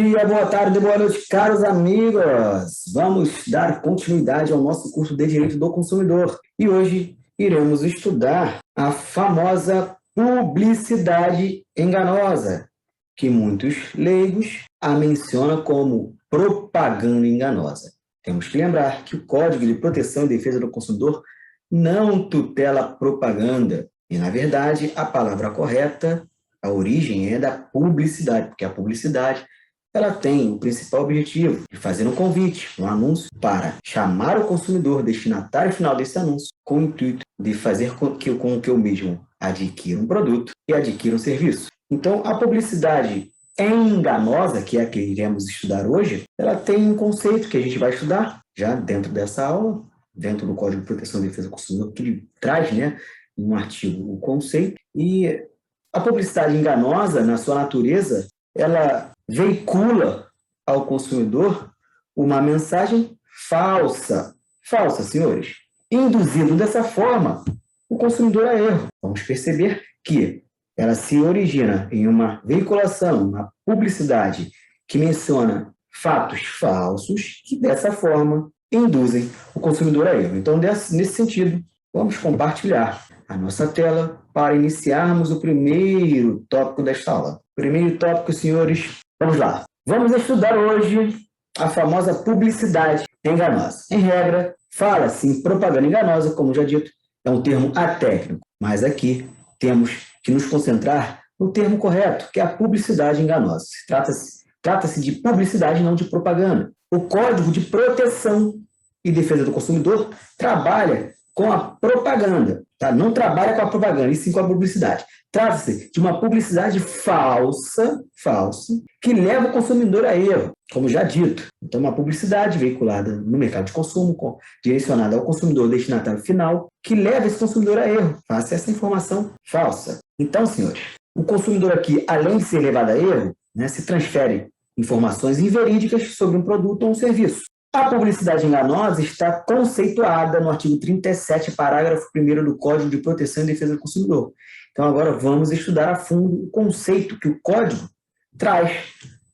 dia, boa tarde, boa noite, caros amigos! Vamos dar continuidade ao nosso curso de Direito do Consumidor. E hoje iremos estudar a famosa publicidade enganosa, que muitos leigos a mencionam como propaganda enganosa. Temos que lembrar que o Código de Proteção e Defesa do Consumidor não tutela propaganda. E, na verdade, a palavra correta, a origem é da publicidade, porque a publicidade ela tem o principal objetivo de fazer um convite, um anúncio, para chamar o consumidor destinatário final desse anúncio, com o intuito de fazer com que o mesmo adquira um produto e adquira um serviço. Então, a publicidade enganosa, que é a que iremos estudar hoje, ela tem um conceito que a gente vai estudar já dentro dessa aula, dentro do Código de Proteção e Defesa do Consumidor, que ele traz, em um artigo, o conceito. E a publicidade enganosa, na sua natureza, ela veicula ao consumidor uma mensagem falsa, senhores, induzindo dessa forma o consumidor a erro. Vamos perceber que ela se origina em uma veiculação, uma publicidade que menciona fatos falsos que, dessa forma, induzem o consumidor a erro. Então, nesse sentido, vamos compartilhar a nossa tela para iniciarmos o primeiro tópico desta aula. Primeiro tópico, senhores, vamos lá. Vamos estudar hoje a famosa publicidade enganosa. Em regra, fala-se em propaganda enganosa, como já dito, é um termo atécnico, mas aqui temos que nos concentrar no termo correto, que é a publicidade enganosa. Trata-se de publicidade, não de propaganda. O Código de Proteção e Defesa do Consumidor trabalha com a propaganda, tá? Não trabalha com a propaganda, e sim com a publicidade. Trata-se de uma publicidade falsa, que leva o consumidor a erro, como já dito. Então, uma publicidade veiculada no mercado de consumo, direcionada ao consumidor destinatário final, que leva esse consumidor a erro. Faça essa informação falsa. Então, senhores, o consumidor aqui, além de ser levado a erro, se transfere informações inverídicas sobre um produto ou um serviço. A publicidade enganosa está conceituada no artigo 37, parágrafo 1º do Código de Proteção e Defesa do Consumidor. Então, agora vamos estudar a fundo o conceito que o Código traz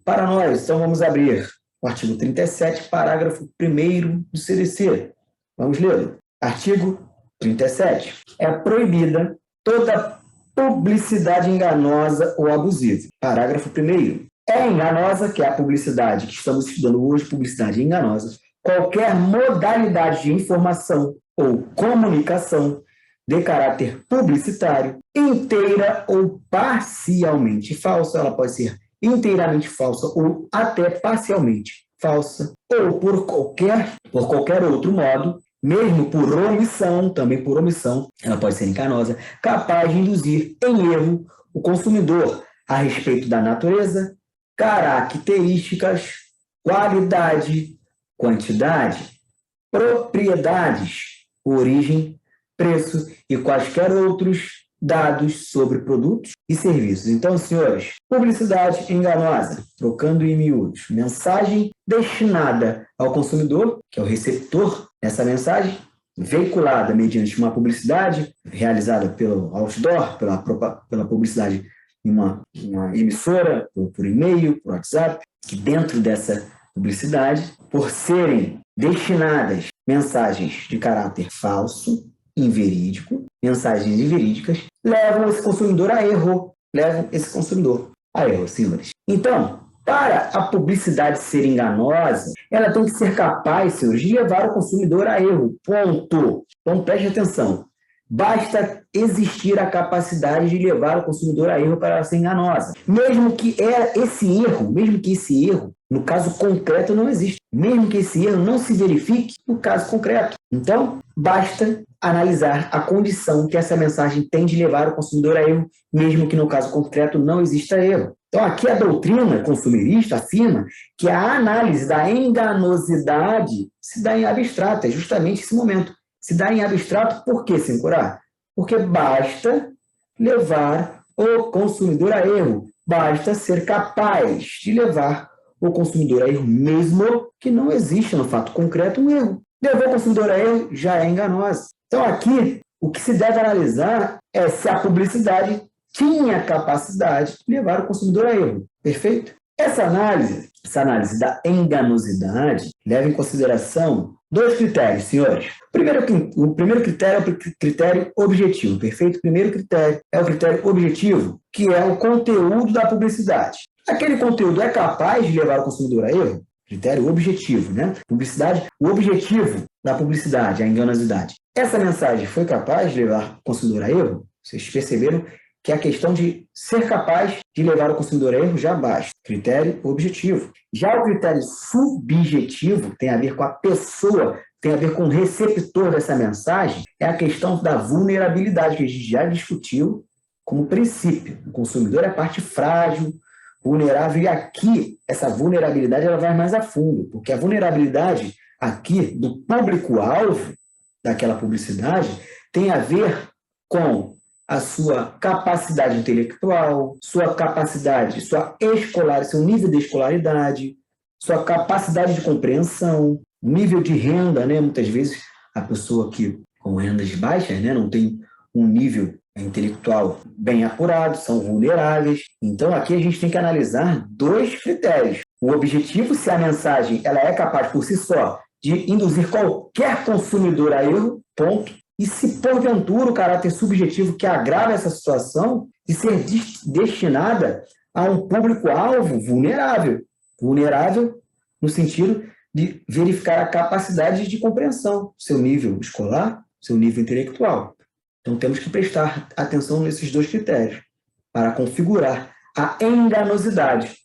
para nós. Então, vamos abrir o artigo 37, parágrafo 1º do CDC. Vamos lê-lo. Artigo 37. É proibida toda publicidade enganosa ou abusiva. Parágrafo 1º. É enganosa, que é a publicidade que estamos estudando hoje, publicidade enganosa, qualquer modalidade de informação ou comunicação de caráter publicitário, inteira ou parcialmente falsa, ela pode ser inteiramente falsa ou até parcialmente falsa, ou por qualquer outro modo, mesmo por omissão, também por omissão, ela pode ser enganosa, capaz de induzir em erro o consumidor a respeito da natureza, características, qualidade, quantidade, propriedades, origem, preço e quaisquer outros dados sobre produtos e serviços. Então, senhores, publicidade enganosa, trocando em miúdos, mensagem destinada ao consumidor, que é o receptor dessa mensagem, veiculada mediante uma publicidade realizada pelo outdoor, pela publicidade em uma emissora, por e-mail, por WhatsApp, que dentro dessa publicidade, por serem destinadas mensagens de caráter falso, inverídico, mensagens inverídicas, levam esse consumidor a erro. Senhores. Então, para a publicidade ser enganosa, ela tem que ser capaz, senhores, de levar o consumidor a erro. Ponto. Então, preste atenção. Basta existir a capacidade de levar o consumidor a erro para ela ser enganosa. Mesmo que esse erro, no caso concreto, não existe. Mesmo que esse erro não se verifique no caso concreto. Então, basta analisar a condição que essa mensagem tem de levar o consumidor a erro, mesmo que no caso concreto não exista erro. Então, aqui a doutrina consumerista afirma que a análise da enganosidade se dá em abstrato, é justamente esse momento. Se dá em abstrato, por que, Sincurá? Porque basta levar o consumidor a erro. Basta ser capaz de levar o consumidor a erro, mesmo que não exista no fato concreto um erro. Levou o consumidor a erro, já é enganosa. Então, aqui, o que se deve analisar é se a publicidade tinha capacidade de levar o consumidor a erro. Perfeito? Essa análise da enganosidade leva em consideração dois critérios, senhores. O primeiro critério é o critério objetivo, perfeito? O primeiro critério é o critério objetivo, que é o conteúdo da publicidade. Aquele conteúdo é capaz de levar o consumidor a erro? Critério objetivo, né? Publicidade, o objetivo da publicidade, a enganosidade. Essa mensagem foi capaz de levar o consumidor a erro? Vocês perceberam que a questão de ser capaz de levar o consumidor a erro já basta. Critério objetivo. Já o critério subjetivo tem a ver com a pessoa, tem a ver com o receptor dessa mensagem, é a questão da vulnerabilidade, que a gente já discutiu como princípio. O consumidor é a parte frágil, vulnerável, e aqui essa vulnerabilidade ela vai mais a fundo, porque a vulnerabilidade aqui do público-alvo daquela publicidade tem a ver com a sua capacidade intelectual, sua capacidade, seu nível de escolaridade, sua capacidade de compreensão, nível de renda, né? Muitas vezes a pessoa que com rendas baixas, né, não tem um nível intelectual bem apurado, são vulneráveis. Então aqui a gente tem que analisar dois critérios. O objetivo, se a mensagem ela é capaz por si só de induzir qualquer consumidor a erro, ponto. E se, porventura, o caráter subjetivo que agrava essa situação de ser destinada a um público-alvo vulnerável. Vulnerável no sentido de verificar a capacidade de compreensão, seu nível escolar, seu nível intelectual. Então, temos que prestar atenção nesses dois critérios para configurar a enganosidade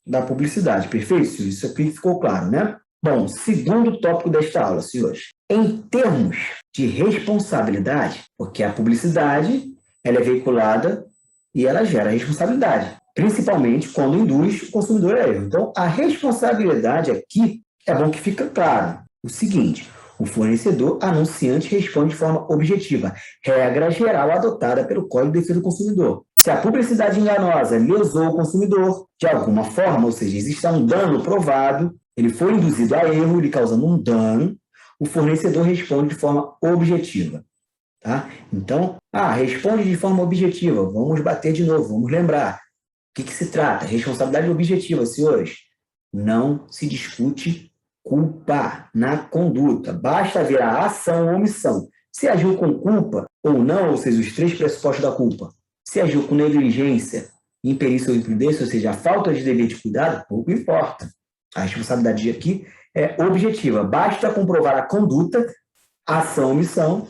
da publicidade. Perfeito? Isso aqui ficou claro, né? Bom, segundo tópico desta aula, senhores. Em termos de responsabilidade, porque a publicidade ela é veiculada e ela gera responsabilidade, principalmente quando induz o consumidor a erro. Então, a responsabilidade aqui é bom que fica claro o seguinte: o fornecedor anunciante responde de forma objetiva, regra geral adotada pelo Código de Defesa do Consumidor. Se a publicidade enganosa lesou o consumidor de alguma forma, ou seja, existe um dano provado, ele foi induzido a erro, ele causando um dano, o fornecedor responde de forma objetiva. Tá? Então, responde de forma objetiva. Vamos bater de novo, vamos lembrar. O que se trata? Responsabilidade objetiva, senhores. Não se discute culpa na conduta. Basta ver a ação ou omissão. Se agiu com culpa ou não, ou seja, os três pressupostos da culpa. Se agiu com negligência, imperícia ou imprudência, ou seja, a falta de dever de cuidado, pouco importa. A responsabilidade aqui é objetiva. Basta comprovar a conduta, a ação ou omissão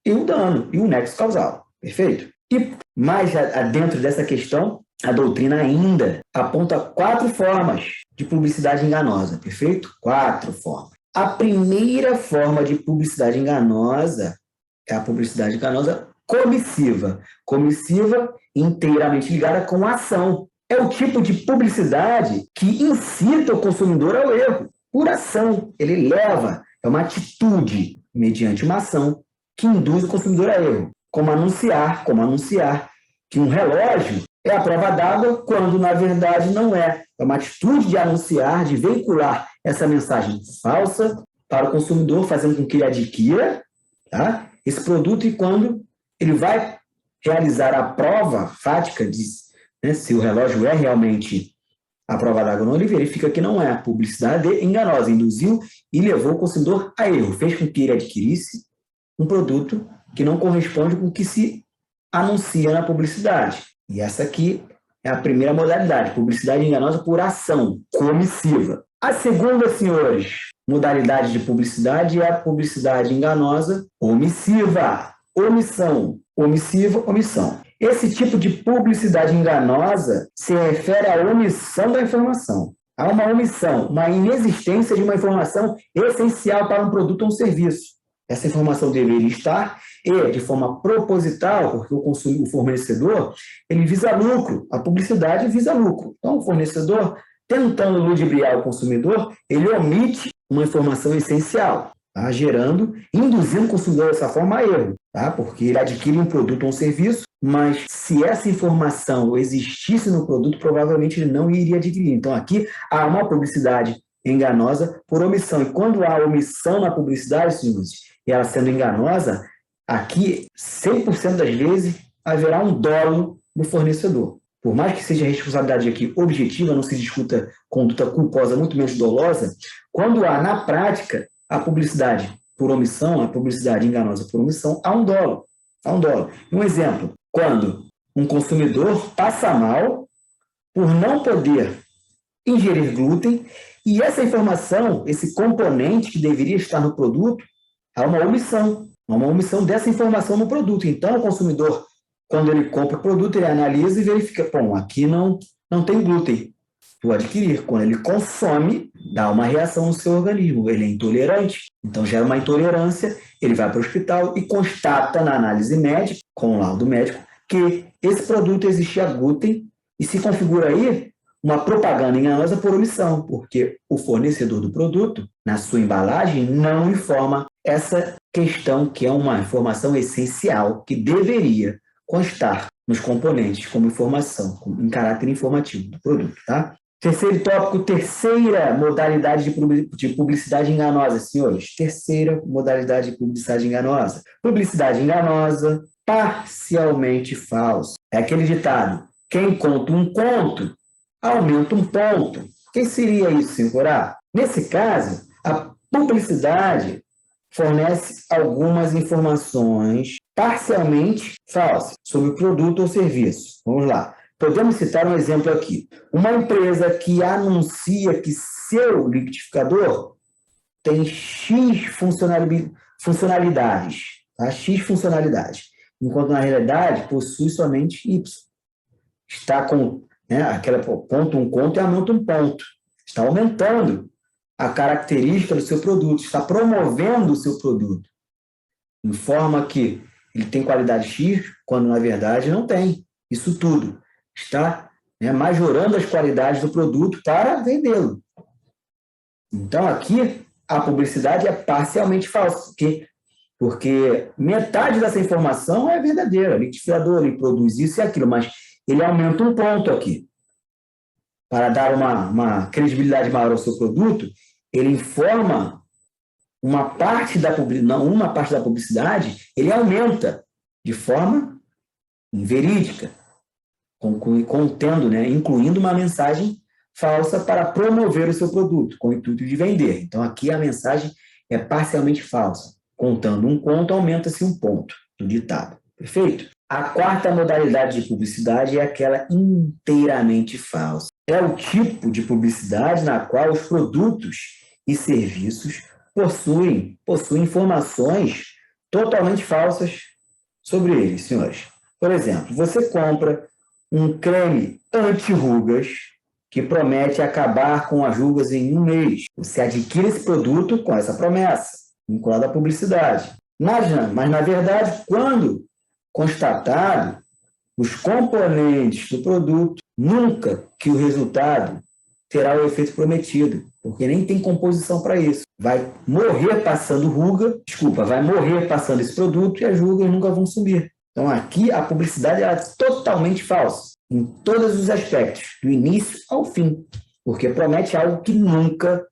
e o dano, e o nexo causal. Perfeito? E mais dentro dessa questão, a doutrina ainda aponta 4 formas de publicidade enganosa. Perfeito? 4 formas. A primeira forma de publicidade enganosa é a publicidade enganosa comissiva. Comissiva inteiramente ligada com a ação. É o tipo de publicidade que incita o consumidor ao erro, por ação. Ele leva, é uma atitude, mediante uma ação, que induz o consumidor a erro. Como anunciar que um relógio é a prova d'água, quando na verdade não é. É uma atitude de anunciar, de veicular essa mensagem falsa para o consumidor, fazendo com que ele adquira, tá, esse produto, e quando ele vai realizar a prova fática de, né, se o relógio é realmente a prova d'água ou não, ele verifica que não é. A publicidade enganosa induziu e levou o consumidor a erro, fez com que ele adquirisse um produto que não corresponde com o que se anuncia na publicidade. E essa aqui é a primeira modalidade, publicidade enganosa por ação, comissiva. A segunda, senhores, modalidade de publicidade é a publicidade enganosa omissiva. Omissão, omissiva, omissão. Esse tipo de publicidade enganosa se refere à omissão da informação. Há uma omissão, uma inexistência de uma informação essencial para um produto ou um serviço. Essa informação deveria estar, e de forma proposital, porque o fornecedor ele visa lucro, a publicidade visa lucro. Então, o fornecedor, tentando ludibriar o consumidor, ele omite uma informação essencial, tá? Induzindo o consumidor dessa forma a erro, tá? Porque ele adquire um produto ou um serviço, mas se essa informação existisse no produto, provavelmente ele não iria adquirir. Então, aqui há uma publicidade enganosa por omissão. E quando há omissão na publicidade, senhores, e ela sendo enganosa, aqui, 100% das vezes, haverá um dolo do fornecedor. por mais que seja responsabilidade aqui objetiva, não se discuta conduta culposa, muito menos dolosa, quando há, na prática, a publicidade por omissão, a publicidade enganosa por omissão, há um dolo. Há um dolo. Um exemplo, quando um consumidor passa mal por não poder ingerir glúten e essa informação, esse componente que deveria estar no produto, há uma omissão dessa informação no produto. Então, o consumidor, quando ele compra o produto, ele analisa e verifica, bom, aqui não tem glúten, vou adquirir. Quando ele consome, dá uma reação no seu organismo, ele é intolerante, então gera uma intolerância, ele vai para o hospital e constata na análise médica, com o laudo médico, que esse produto existia glúten e se configura aí uma propaganda enganosa por omissão, porque o fornecedor do produto, na sua embalagem, não informa essa questão que é uma informação essencial, que deveria constar nos componentes como informação, em caráter informativo do produto. Tá? Terceiro tópico, terceira modalidade de publicidade enganosa, senhores. Terceira modalidade de publicidade enganosa. Publicidade enganosa, parcialmente falsa. É aquele ditado, quem conta um conto, aumenta um ponto. O que seria isso, senhor Corá? Nesse caso, a publicidade fornece algumas informações parcialmente falsas sobre o produto ou serviço. Vamos lá. Podemos citar um exemplo aqui. Uma empresa que anuncia que seu liquidificador tem X funcionalidades, tá? X funcionalidades, enquanto na realidade possui somente Y. Está com aquela ponto um conto e aumenta um ponto. Está aumentando a característica do seu produto, está promovendo o seu produto. Informa que ele tem qualidade X, quando na verdade não tem. Isso tudo está majorando as qualidades do produto para vendê-lo. Então, aqui, a publicidade é parcialmente falsa, porque metade dessa informação é verdadeira. O liquidificador ele produz isso e aquilo, mas ele aumenta um ponto aqui. Para dar uma credibilidade maior ao seu produto, ele informa uma parte da publicidade, ele aumenta de forma inverídica, incluindo uma mensagem falsa para promover o seu produto, com o intuito de vender. Então, aqui a mensagem é parcialmente falsa. Contando um conto, aumenta-se um ponto do ditado. Perfeito? A quarta modalidade de publicidade é aquela inteiramente falsa. É o tipo de publicidade na qual os produtos e serviços possuem informações totalmente falsas sobre eles, senhores. Por exemplo, você compra um creme anti-rugas que promete acabar com as rugas em um mês. Você adquire esse produto com essa promessa, vinculada à publicidade. Mas, na verdade, quando constatado os componentes do produto, nunca que o resultado terá o efeito prometido, porque nem tem composição para isso. Vai morrer passando esse produto e as rugas nunca vão sumir. Então, aqui a publicidade é totalmente falsa, em todos os aspectos, do início ao fim, porque promete algo que nunca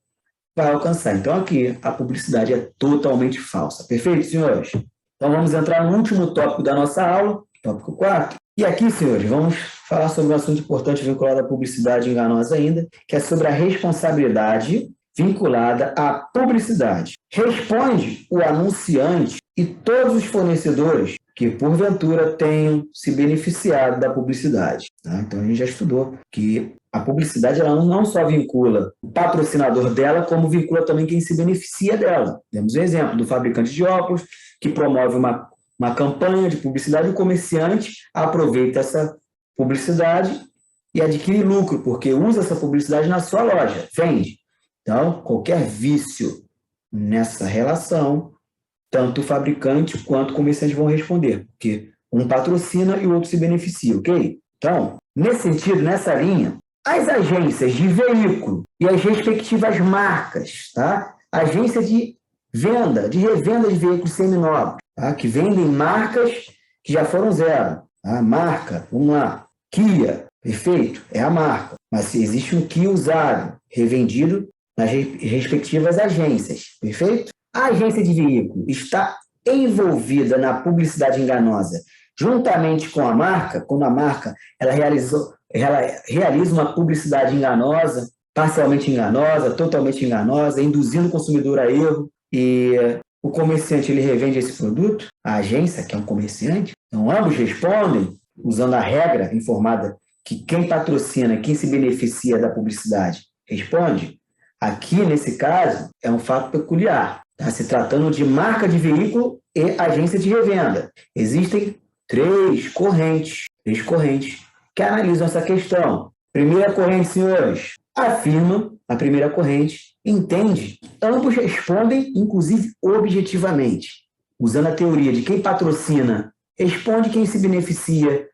vai alcançar. Então, aqui a publicidade é totalmente falsa. Perfeito, senhores? Então, vamos entrar no último tópico da nossa aula, tópico 4. E aqui, senhores, vamos falar sobre um assunto importante vinculado à publicidade enganosa ainda, que é sobre a responsabilidade vinculada à publicidade. Responde o anunciante e todos os fornecedores que, porventura, tenham se beneficiado da publicidade. Tá? Então, a gente já estudou que a publicidade ela não só vincula o patrocinador dela, como vincula também quem se beneficia dela. Temos um exemplo do fabricante de óculos, que promove uma campanha de publicidade, o comerciante aproveita essa publicidade e adquire lucro, porque usa essa publicidade na sua loja, vende. Então, qualquer vício nessa relação, tanto o fabricante quanto o comerciante vão responder, porque um patrocina e o outro se beneficia, ok? Então, nesse sentido, nessa linha, as agências de veículo e as respectivas marcas, tá? Agência de revenda de veículos seminovos, tá? Que vendem marcas que já foram zero. A marca, vamos lá, Kia, perfeito, é a marca. Mas se existe um Kia usado, revendido nas respectivas agências, perfeito? A agência de veículo está envolvida na publicidade enganosa juntamente com a marca, quando a marca ela realizou ela realiza uma publicidade enganosa, parcialmente enganosa, totalmente enganosa, induzindo o consumidor a erro, e o comerciante ele revende esse produto, a agência, que é um comerciante, então ambos respondem usando a regra informada que quem patrocina, quem se beneficia da publicidade, responde. Aqui, nesse caso, é um fato peculiar, tá? Se tratando de marca de veículo e agência de revenda. Existem três correntes que analisam essa questão. Primeira corrente, senhores, afirma, a primeira corrente, entende, ambos respondem, inclusive objetivamente, usando a teoria de quem patrocina, responde quem se beneficia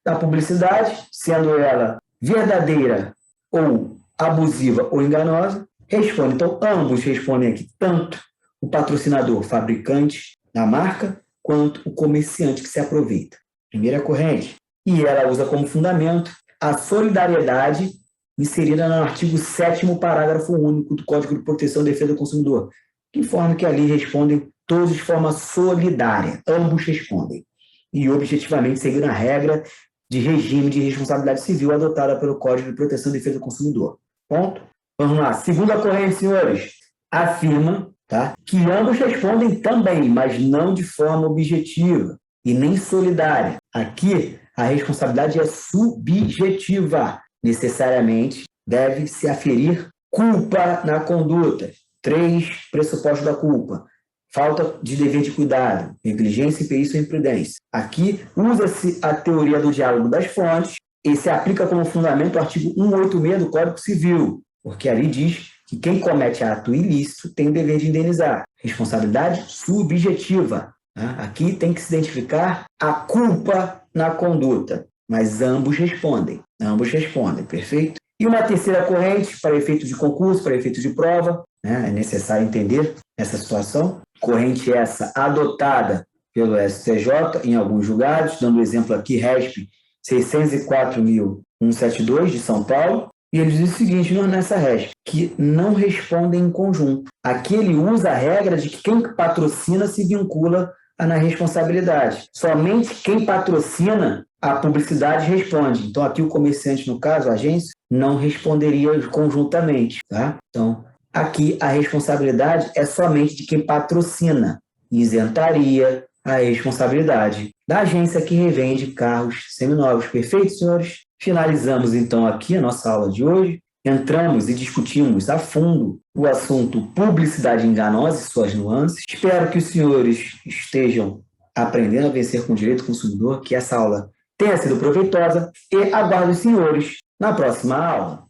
da publicidade, sendo ela verdadeira ou abusiva ou enganosa, responde. Então, ambos respondem aqui, tanto o patrocinador, fabricante da marca, quanto o comerciante que se aproveita. Primeira corrente. E ela usa como fundamento a solidariedade inserida no artigo 7º, parágrafo único do Código de Proteção e Defesa do Consumidor, que informa que ali respondem todos de forma solidária, ambos respondem, e objetivamente seguindo a regra de regime de responsabilidade civil adotada pelo Código de Proteção e Defesa do Consumidor. Ponto? Vamos lá. Segunda corrente, senhores, afirma, tá, que ambos respondem também, mas não de forma objetiva e nem solidária. Aqui, a responsabilidade é subjetiva. Necessariamente, deve se aferir culpa na conduta. 3 pressupostos da culpa. Falta de dever de cuidado, negligência, imperícia ou imprudência. Aqui, usa-se a teoria do diálogo das fontes e se aplica como fundamento o artigo 186 do Código Civil, porque ali diz que quem comete ato ilícito tem o dever de indenizar. Responsabilidade subjetiva. Aqui tem que se identificar a culpa na conduta, mas ambos respondem, perfeito? E uma terceira corrente, para efeitos de concurso, para efeitos de prova, né, é necessário entender essa situação. Corrente essa adotada pelo STJ em alguns julgados, dando exemplo aqui, RESP 604.172 de São Paulo, e ele diz o seguinte nessa RESP, que não respondem em conjunto. Aqui ele usa a regra de que quem patrocina se vincula na responsabilidade. Somente quem patrocina a publicidade responde. Então, aqui o comerciante, no caso, a agência, não responderia conjuntamente. Tá? Então, aqui a responsabilidade é somente de quem patrocina. Isentaria a responsabilidade da agência que revende carros seminovos. Perfeito, senhores? Finalizamos, então, aqui a nossa aula de hoje. Entramos e discutimos a fundo o assunto publicidade enganosa e suas nuances. Espero que os senhores estejam aprendendo a vencer com o direito do consumidor, que essa aula tenha sido proveitosa e aguardo os senhores na próxima aula.